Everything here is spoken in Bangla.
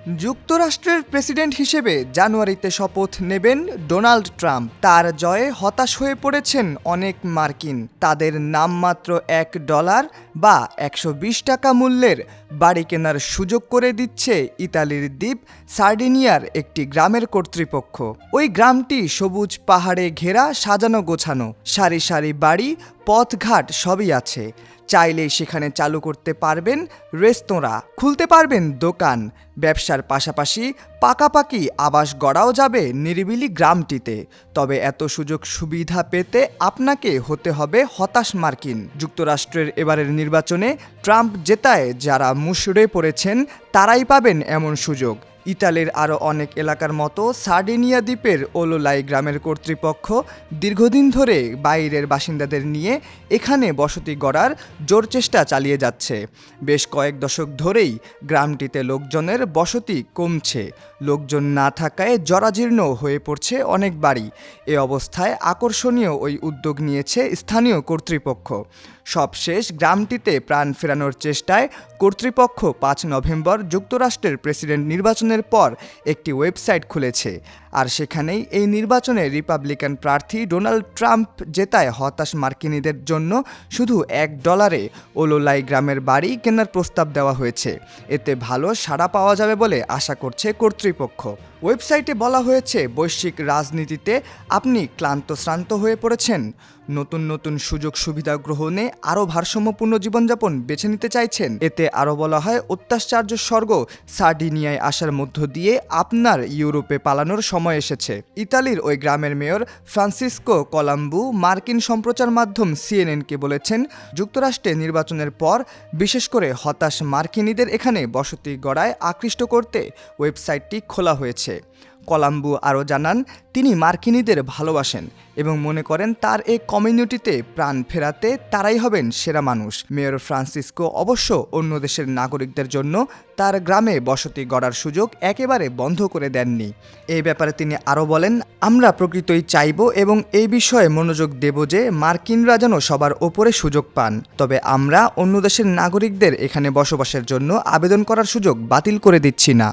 যুক্তরাষ্ট্রের প্রেসিডেন্ট হিসেবে জানুয়ারিতে শপথ নেবেন ডোনাল্ড ট্রাম্প। তার জয়ে হতাশ হয়ে পড়েছেন অনেক মার্কিন। তাদের নামমাত্র $1 বা 120 টাকা মূল্যের বাড়ি কেনার সুযোগ করে দিচ্ছে ইতালির দ্বীপ সার্ডিনিয়ার একটি গ্রামের কর্তৃপক্ষ। ওই গ্রামটি সবুজ পাহাড়ে ঘেরা, সাজানো গোছানো, সারি সারি বাড়ি, পথঘাট সবই আছে। চাইলেই সেখানে চালু করতে পারবেন রেস্তোরাঁ, খুলতে পারবেন দোকান, ব্যবসার পাশাপাশি পাকাপাকি আবাস গড়াও যাবে নিরিবিলি গ্রামটিতে। তবে এত সুযোগ সুবিধা পেতে আপনাকে হতে হবে হতাশ মার্কিন। যুক্তরাষ্ট্রের এবারের নির্বাচনে ট্রাম্প জেতায় যারা মুষড়ে পড়েছেন তারাই পাবেন এমন সুযোগ। ইতালির আরও অনেক এলাকার মতো সার্ডিনিয়া দ্বীপের ওলোলাই গ্রামের কর্তৃপক্ষ দীর্ঘদিন ধরে বাইরের বাসিন্দাদের নিয়ে এখানে বসতি গড়ার জোর চেষ্টা চালিয়ে যাচ্ছে। বেশ কয়েক দশক ধরেই গ্রামটিতে লোকজনের বসতি কমছে। লোকজন না থাকায় জরাজীর্ণ হয়ে পড়ছে অনেক বাড়ি। এ অবস্থায় আকর্ষণীয় ওই উদ্যোগ নিয়েছে স্থানীয় কর্তৃপক্ষ। সবশেষ গ্রামটিতে প্রাণ ফেরানোর চেষ্টায় কর্তৃপক্ষ 5 নভেম্বর যুক্তরাষ্ট্রের প্রেসিডেন্ট নির্বাচনের পর একটি ওয়েবসাইট খুলেছে। আর সেখানেই এই নির্বাচনে রিপাবলিকান প্রার্থী ডোনাল্ড ট্রাম্প জেতায় হতাশ মার্কিনীদের জন্য শুধু $1 ওলোলাই গ্রামের বাড়ি কেনার প্রস্তাব দেওয়া হয়েছে। এতে ভালো সাড়া পাওয়া যাবে বলে আশা করছে কর্তৃপক্ষ। ওয়েবসাইটে বলা হয়েছে, বৈশ্বিক রাজনীতিতে আপনি ক্লান্ত হয়ে পড়েছেন, নতুন নতুন সুযোগ সুবিধা গ্রহণে আরও ভারসাম্যপূর্ণ জীবনযাপন বেছে নিতে চাইছেন। এতে আরও বলা হয়, অত্যাশ্চর্য স্বর্গ সার্ডিনিয়ায় আসার মধ্য দিয়ে আপনার ইউরোপে পালানোর সময় এসেছে। ইতালির ওই গ্রামের মেয়র ফ্রান্সিসকো কলাম্বু মার্কিন সম্প্রচার মাধ্যম সিএনএনকে বলেছেন, যুক্তরাষ্ট্রে নির্বাচনের পর বিশেষ করে হতাশ মার্কিনীদের এখানে বসতি গড়ায় আকৃষ্ট করতে ওয়েবসাইটটি খোলা হয়েছে। কলাম্বু আরও জানান, তিনি মার্কিনীদের ভালোবাসেন এবং মনে করেন তার এই কমিউনিটিতে প্রাণ ফেরাতে তারাই হবেন সেরা মানুষ। মেয়র ফ্রান্সিসকো অবশ্য অন্য দেশের নাগরিকদের জন্য তার গ্রামে বসতি গড়ার সুযোগ একেবারে বন্ধ করে দেননি। এই ব্যাপারে তিনি আরও বলেন, আমরা প্রকৃতই চাইব এবং এই বিষয়ে মনোযোগ দেব যে মার্কিনরা যেন সবার ওপরে সুযোগ পান। তবে আমরা অন্য দেশের নাগরিকদের এখানে বসবাসের জন্য আবেদন করার সুযোগ বাতিল করে দিচ্ছি না।